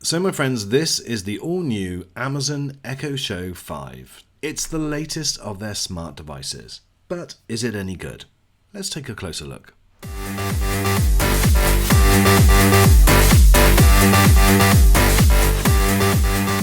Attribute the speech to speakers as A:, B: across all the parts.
A: So my friends, this is the all-new Amazon Echo Show 5. It's the latest of their smart devices. But is it any good? Let's take a closer look.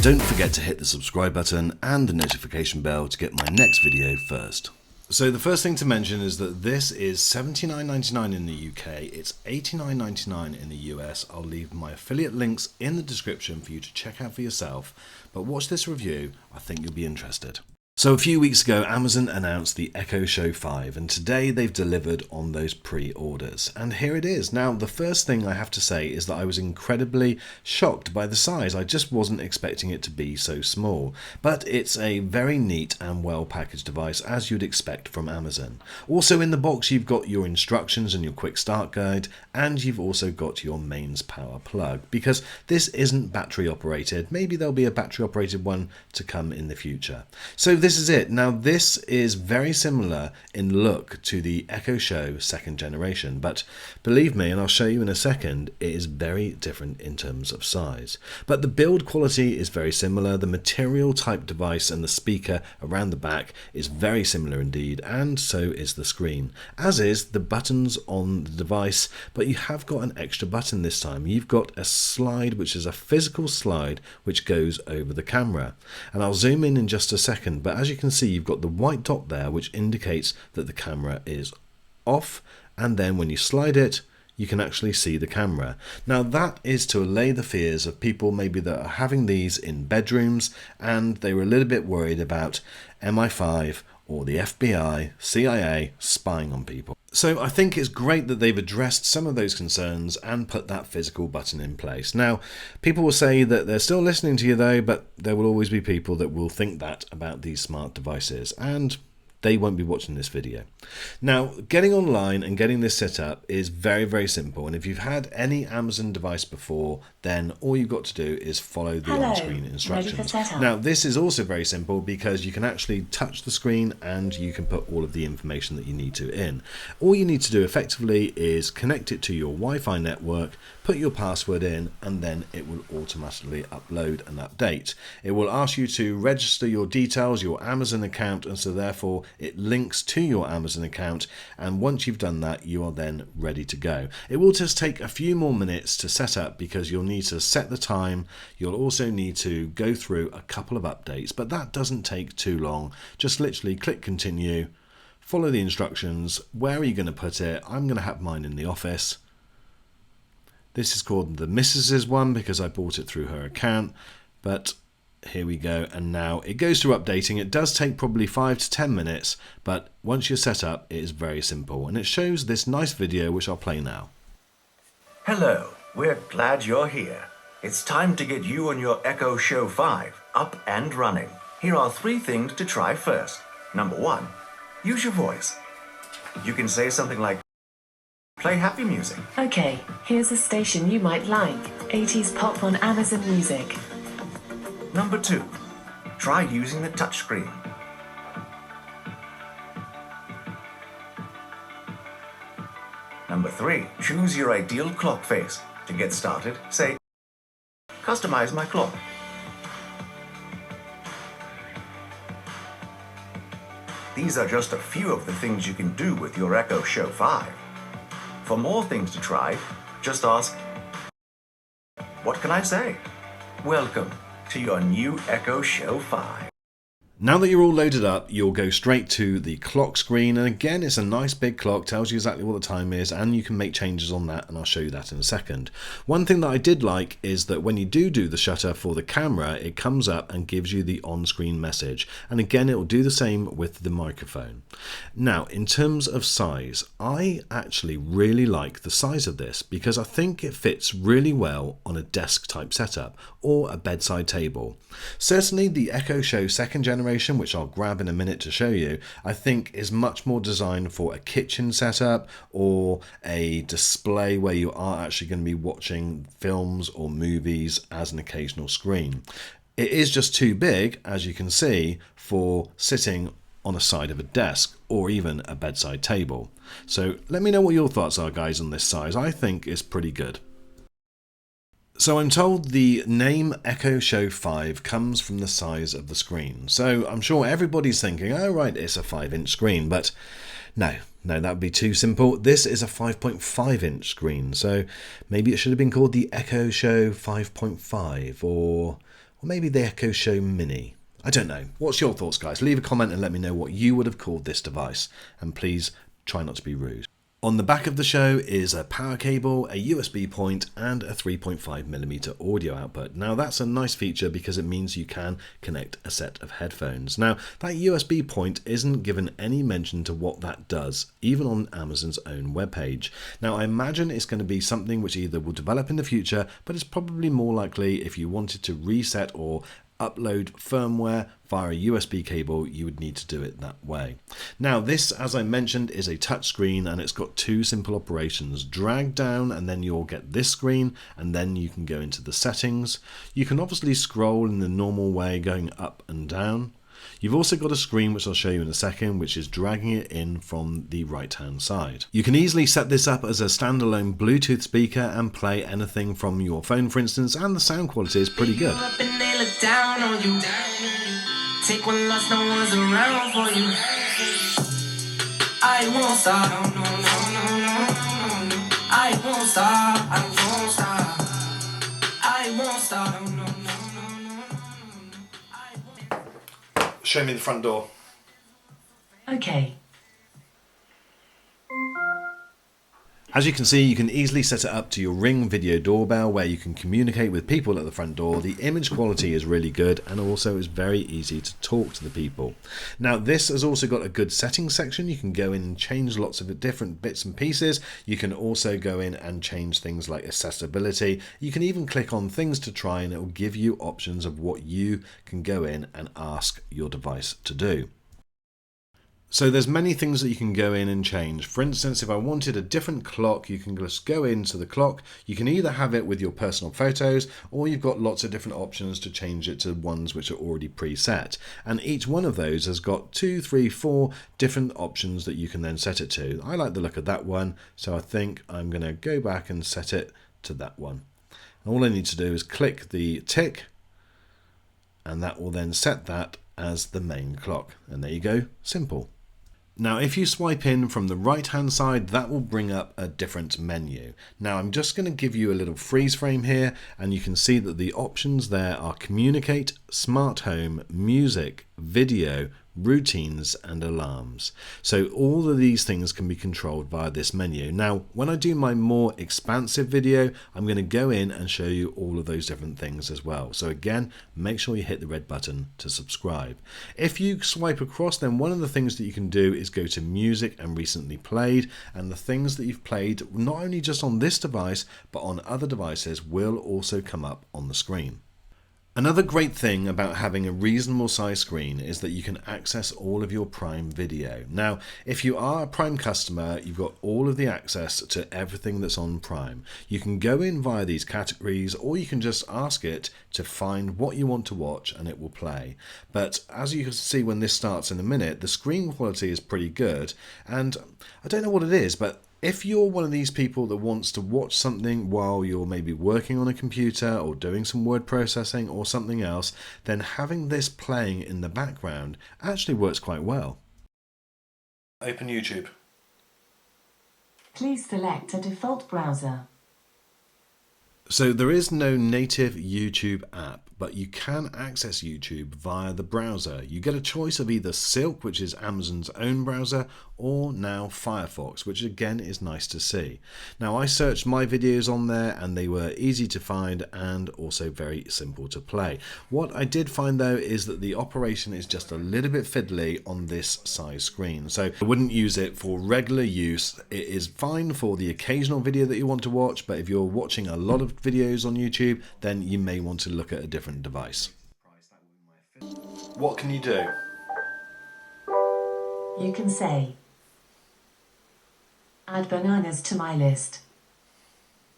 A: Don't forget to hit the subscribe button and the notification bell to get my next video first. So the first thing to mention is that this is $79.99 in the UK, it's $89.99 in the US. I'll leave my affiliate links in the description for you to check out for yourself, but watch this review, I think you'll be interested. So a few weeks ago, Amazon announced the Echo Show 5, and today they've delivered on those pre-orders. And here it is. Now, the first thing I have to say is that I was incredibly shocked by the size. I just wasn't expecting it to be so small. But it's a very neat and well-packaged device, as you'd expect from Amazon. Also in the box, you've got your instructions and your quick start guide, and you've also got your mains power plug, because this isn't battery operated. Maybe there'll be a battery operated one to come in the future. So this is it. Now this is very similar in look to the Echo Show 2nd generation, but believe me, and I'll show you in a second, it is very different in terms of size. But the build quality is very similar, the material type device and the speaker around the back is very similar indeed, and so is the screen, as is the buttons on the device, but you have got an extra button this time. You've got a slide, which is a physical slide which goes over the camera, and I'll zoom in just a second, but as you can see, you've got the white dot there which indicates that the camera is off, and then when you slide it you can actually see the camera. Now that is to allay the fears of people maybe that are having these in bedrooms and they were a little bit worried about MI5 or the FBI, CIA spying on people. So I think it's great that they've addressed some of those concerns and put that physical button in place. Now, people will say that they're still listening to you though, but there will always be people that will think that about these smart devices, and they won't be watching this video. Now, getting online and getting this set up is very, very simple. And if you've had any Amazon device before, then all you've got to do is follow the on-screen instructions. Now, this is also very simple because you can actually touch the screen and you can put all of the information that you need to in. All you need to do effectively is connect it to your Wi-Fi network, put your password in, and then it will automatically upload and update. It will ask you to register your details, your Amazon account, and so therefore it links to your Amazon account, and once you've done that you are then ready to go. It will just take a few more minutes to set up because you'll need to set the time, you'll also need to go through a couple of updates, but that doesn't take too long. Just literally click continue, follow the instructions. Where are you going to put it? I'm going to have mine in the office. This is called the Mrs.'s one because I bought it through her account, but here we go, and now it goes through updating. It does take probably 5 to 10 minutes, but once you're set up, it is very simple, and it shows this nice video which I'll play now.
B: Hello, we're glad you're here. It's time to get you and your Echo Show 5 up and running. Here are 3 things to try first. Number 1, use your voice. You can say something like, play happy music.
C: Okay, here's a station you might like. 80s pop on Amazon Music.
B: Number 2, try using the touchscreen. Number 3, choose your ideal clock face. To get started, say, customize my clock. These are just a few of the things you can do with your Echo Show 5. For more things to try, just ask, what can I say? Welcome to your new Echo Show 5.
A: Now that you're all loaded up, you'll go straight to the clock screen, and again it's a nice big clock, tells you exactly what the time is, and you can make changes on that, and I'll show you that in a second. One thing that I did like is that when you do the shutter for the camera, it comes up and gives you the on-screen message, and again it will do the same with the microphone. Now in terms of size, I actually really like the size of this because I think it fits really well on a desk type setup or a bedside table. Certainly the Echo Show 2nd generation, which I'll grab in a minute to show you, I think is much more designed for a kitchen setup or a display where you are actually going to be watching films or movies as an occasional screen. It is just too big, as you can see, for sitting on the side of a desk or even a bedside table. So let me know what your thoughts are, guys, on this size. I think it's pretty good. So I'm told the name Echo Show 5 comes from the size of the screen. So I'm sure everybody's thinking, oh right, it's a 5-inch screen, but no, that would be too simple. This is a 5.5-inch screen, so maybe it should have been called the Echo Show 5.5 or maybe the Echo Show Mini. I don't know. What's your thoughts, guys? Leave a comment and let me know what you would have called this device, and please try not to be rude. On the back of the show is a power cable, a USB point and a 3.5mm audio output. Now that's a nice feature because it means you can connect a set of headphones. Now that USB point isn't given any mention to what that does, even on Amazon's own webpage. Now I imagine it's going to be something which either will develop in the future, but it's probably more likely if you wanted to reset or upload firmware via a USB cable, you would need to do it that way. Now this, as I mentioned, is a touch screen and it's got two simple operations. Drag down and then you'll get this screen, and then you can go into the settings. You can obviously scroll in the normal way going up and down. You've also got a screen which I'll show you in a second, which is dragging it in from the right hand side. You can easily set this up as a standalone Bluetooth speaker and play anything from your phone, for instance, and the sound quality is pretty good. Take one last, no one's around for you. I won't stop. I won't stop. I won't stop. I won't stop. Show me the front door.
C: Okay.
A: As you can see, you can easily set it up to your Ring video doorbell where you can communicate with people at the front door. The image quality is really good and also is very easy to talk to the people. Now this has also got a good settings section. You can go in and change lots of different bits and pieces. You can also go in and change things like accessibility. You can even click on things to try and it will give you options of what you can go in and ask your device to do. So there's many things that you can go in and change. For instance, if I wanted a different clock, you can just go into the clock. You can either have it with your personal photos, or you've got lots of different options to change it to ones which are already preset. And each one of those has got 2, 3, 4 different options that you can then set it to. I like the look of that one, so I think I'm going to go back and set it to that one. And all I need to do is click the tick, and that will then set that as the main clock. And there you go, simple. Now if you swipe in from the right hand side, that will bring up a different menu. Now I'm just going to give you a little freeze frame here, and you can see that the options there are communicate, smart home, music, video, routines and alarms. So all of these things can be controlled via this menu. Now when I do my more expansive video, I'm going to go in and show you all of those different things as well. So again, make sure you hit the red button to subscribe. If you swipe across, then one of the things that you can do is go to music and recently played, and the things that you've played not only just on this device but on other devices will also come up on the screen. Another great thing about having a reasonable size screen is that you can access all of your Prime Video. Now, if you are a Prime customer, you've got all of the access to everything that's on Prime. You can go in via these categories, or you can just ask it to find what you want to watch and it will play. But as you can see when this starts in a minute, the screen quality is pretty good, and I don't know what it is, but if you're one of these people that wants to watch something while you're maybe working on a computer or doing some word processing or something else, then having this playing in the background actually works quite well. Open YouTube.
C: Please select a default browser.
A: So there is no native YouTube app, but you can access YouTube via the browser. You get a choice of either Silk, which is Amazon's own browser, or now Firefox, which again is nice to see. Now I searched my videos on there and they were easy to find and also very simple to play. What I did find though is that the operation is just a little bit fiddly on this size screen, so I wouldn't use it for regular use. It is fine for the occasional video that you want to watch, but if you're watching a lot of videos on YouTube, then you may want to look at a different device. What can you do?
C: You can say, add bananas to my list.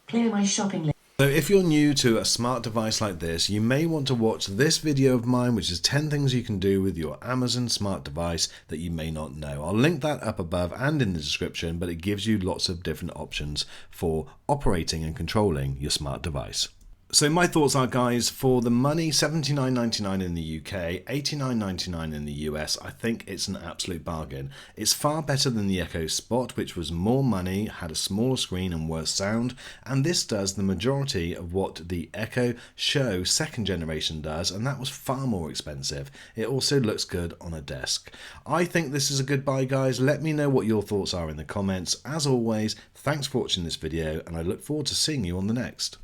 C: Clear my shopping list.
A: So if you're new to a smart device like this, you may want to watch this video of mine, which is 10 things you can do with your Amazon smart device that you may not know. I'll link that up above and in the description, but it gives you lots of different options for operating and controlling your smart device. So my thoughts are, guys, for the money, $79.99 in the UK, $89.99 in the US, I think it's an absolute bargain. It's far better than the Echo Spot, which was more money, had a smaller screen and worse sound, and this does the majority of what the Echo Show 2nd generation does, and that was far more expensive. It also looks good on a desk. I think this is a good buy, guys. Let me know what your thoughts are in the comments. As always, thanks for watching this video, and I look forward to seeing you on the next.